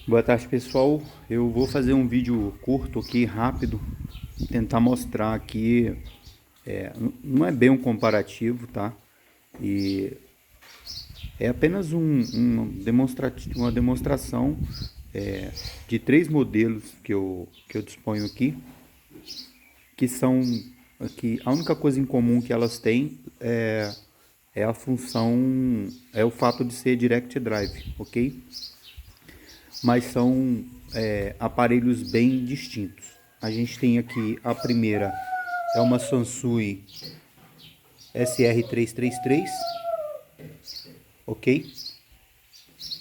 Boa tarde, pessoal. Eu vou fazer um vídeo curto aqui, rápido, tentar mostrar aqui, não é bem um comparativo, tá? E é apenas uma demonstração de três modelos que eu disponho aqui, que são que a única coisa em comum que elas têm é a função, é o fato de ser Direct Drive, ok? Mas são aparelhos bem distintos. A gente tem aqui a primeira, é uma Sansui SR333, ok?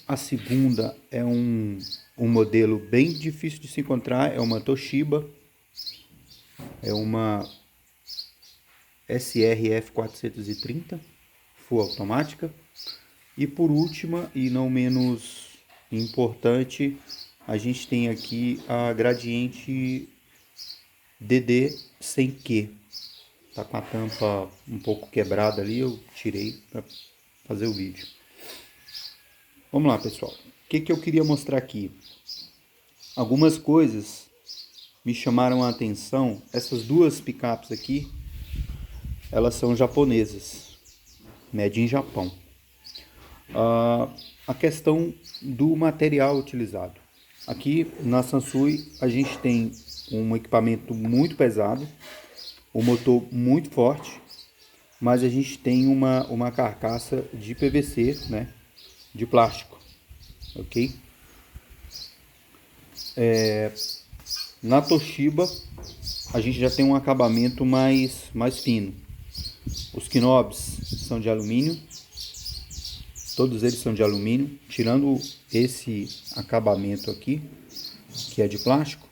A segunda é um modelo bem difícil de se encontrar, é uma Toshiba, é uma SRF430, full automática. E por última, e não menos importante, a gente tem aqui a Gradiente DD 100Q. Tá com a tampa um pouco quebrada ali, eu tirei para fazer o vídeo. Vamos lá, pessoal. O que eu queria mostrar aqui? Algumas coisas me chamaram a atenção. Essas duas picapes aqui, elas são japonesas, made in Japão. A questão do material utilizado. Aqui na Sansui a gente tem um equipamento muito pesado, um motor muito forte, mas a gente tem uma carcaça de PVC, né, de plástico, ok? Na Toshiba a gente já tem um acabamento mais fino. Os knobs são de alumínio, todos eles são de alumínio, tirando esse acabamento aqui, que é de plástico,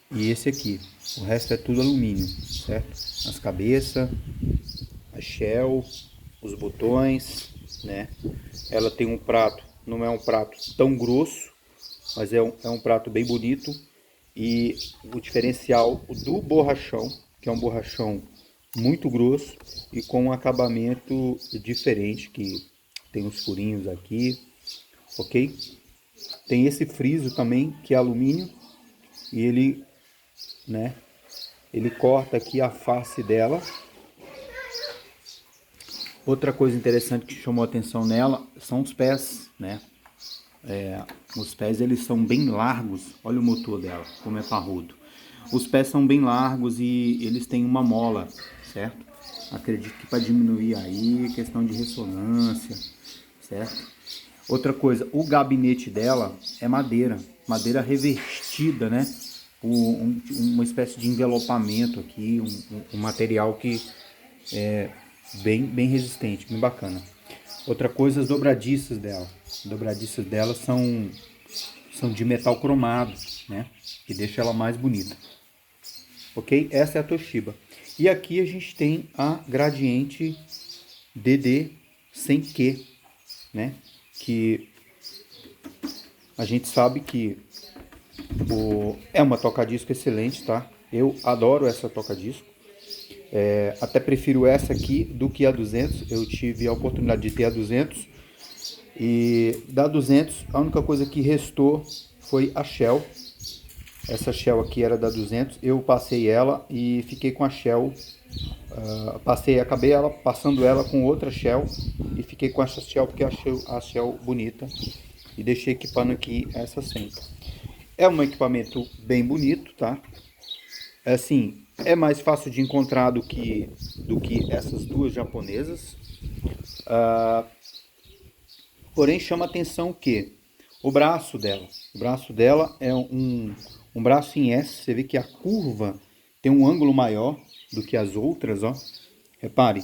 e esse aqui. O resto é tudo alumínio, certo? As cabeças, a shell, os botões, né? Ela tem um prato, não é um prato tão grosso, mas é um prato bem bonito. E o diferencial do borrachão, que é um borrachão muito grosso e com um acabamento diferente, que tem uns furinhos aqui, ok? Tem esse friso também, que é alumínio, e ele, né, ele corta aqui a face dela. Outra coisa interessante que chamou a atenção nela são os pés, né? Os pés eles são bem largos, olha o motor dela, como é parrudo. Os pés são bem largos e eles têm uma mola, certo? Acredito que para diminuir aí, questão de ressonância, certo? Outra coisa, o gabinete dela é madeira, madeira revestida, né? Uma espécie de envelopamento aqui, um material que é bem resistente, bem bacana. Outra coisa, as dobradiças dela. As dobradiças dela são de metal cromado, né? Que deixa ela mais bonita. Ok? Essa é a Toshiba. E aqui a gente tem a Gradiente DD 100Q, né? Que a gente sabe que é uma toca-disco excelente, tá? Eu adoro essa toca-disco. Até prefiro essa aqui do que a 200. Eu tive a oportunidade de ter a 200. E da 200, a única coisa que restou foi a Shell. Essa Shell aqui era da 200. Eu passei ela e fiquei com a Shell. Acabei passando ela com outra Shell e fiquei com essa Shell porque achei a Shell bonita. E deixei equipando aqui essa sempre. É um equipamento bem bonito, tá? Assim, é mais fácil de encontrar do que essas duas japonesas. Porém, chama atenção que o braço dela é um braço em S. Você vê que a curva tem um ângulo maior do que as outras, ó. Repare,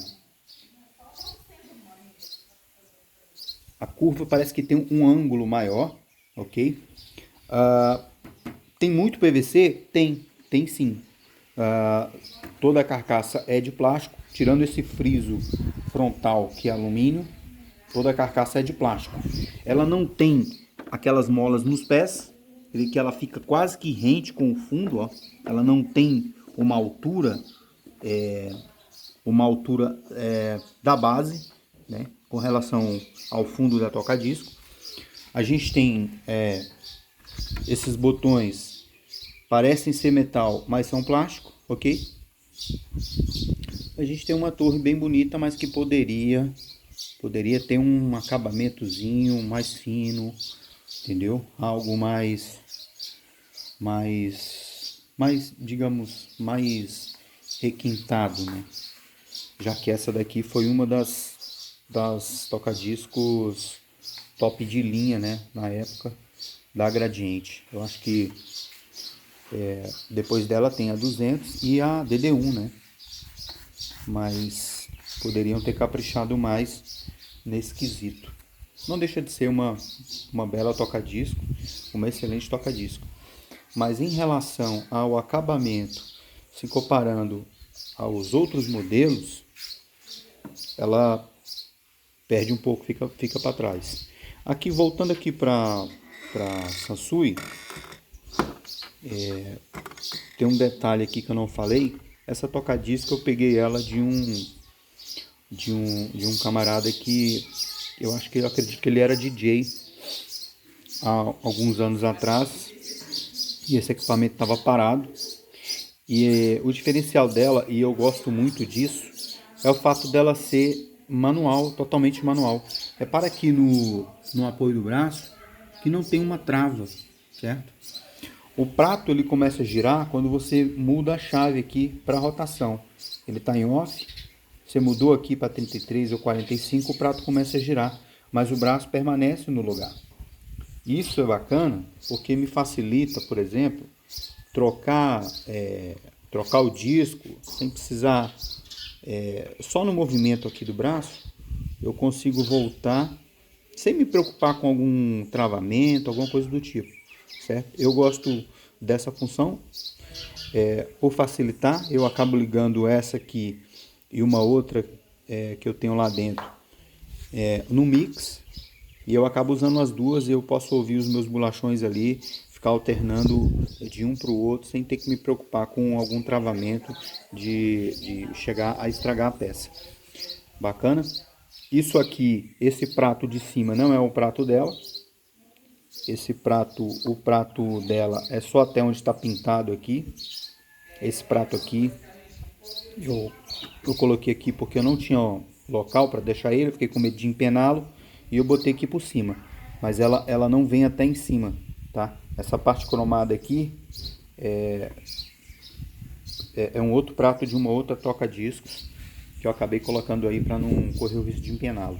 a curva parece que tem um ângulo maior, ok? Tem muito PVC? Tem sim. Toda a carcaça é de plástico, tirando esse friso frontal que é alumínio, toda a carcaça é de plástico. Ela não tem aquelas molas nos pés, que ela fica quase que rente com o fundo, ó. Ela não tem uma altura da base, né, com relação ao fundo da toca-disco. A gente tem Esses botões parecem ser metal, mas são plástico, ok? A gente tem uma torre bem bonita, mas que poderia ter um acabamentozinho mais fino, entendeu? Algo mais, digamos, mais requintado, né? Já que essa daqui foi uma das toca-discos top de linha, né? Na época da Gradiente. Eu acho que depois dela tem a 200 e a DD1, né? Mas poderiam ter caprichado mais nesse quesito. Não deixa de ser uma bela toca-disco, uma excelente toca-disco. Mas em relação ao acabamento, se comparando aos outros modelos, ela perde um pouco, fica para trás. Aqui, voltando aqui para Sansui, tem um detalhe aqui que eu não falei. Essa toca-disco eu peguei ela de um camarada que eu acredito que ele era DJ há alguns anos atrás, e esse equipamento estava parado. E o diferencial dela, e eu gosto muito disso, é o fato dela ser manual, totalmente manual. Repara aqui no apoio do braço que não tem uma trava, certo? O prato ele começa a girar quando você muda a chave aqui para rotação. Ele está em off, você mudou aqui para 33 ou 45, o prato começa a girar, mas o braço permanece no lugar. Isso é bacana porque me facilita, por exemplo, trocar o disco sem precisar, só no movimento aqui do braço, eu consigo voltar sem me preocupar com algum travamento, alguma coisa do tipo, certo? Eu gosto dessa função, por facilitar, eu acabo ligando essa aqui e uma outra que eu tenho lá dentro no mix, e eu acabo usando as duas e eu posso ouvir os meus bolachões ali, ficar alternando de um para o outro sem ter que me preocupar com algum travamento de chegar a estragar a peça. Bacana? Isso aqui, esse prato de cima não é o prato dela. O prato dela é só até onde está pintado aqui. Esse prato aqui eu coloquei aqui porque eu não tinha local para deixar ele, eu fiquei com medo de empená-lo e eu botei aqui por cima. Mas ela não vem até em cima, tá? Essa parte cromada aqui é um outro prato de uma outra toca-discos que eu acabei colocando aí para não correr o risco de empená-lo.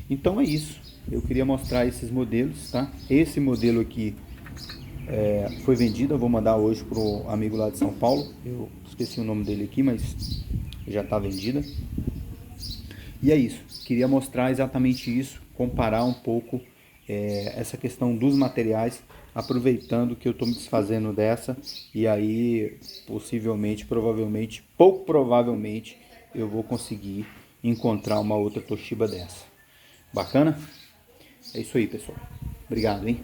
Então é isso. Eu queria mostrar esses modelos, tá? Esse modelo aqui foi vendido, eu vou mandar hoje pro amigo lá de São Paulo. Eu esqueci o nome dele aqui, mas já está vendida. E é isso. Queria mostrar exatamente isso, comparar um pouco essa questão dos materiais, aproveitando que eu estou me desfazendo dessa, e aí provavelmente, pouco provavelmente, eu vou conseguir encontrar uma outra Toshiba dessa. Bacana? É isso aí, pessoal. Obrigado, hein?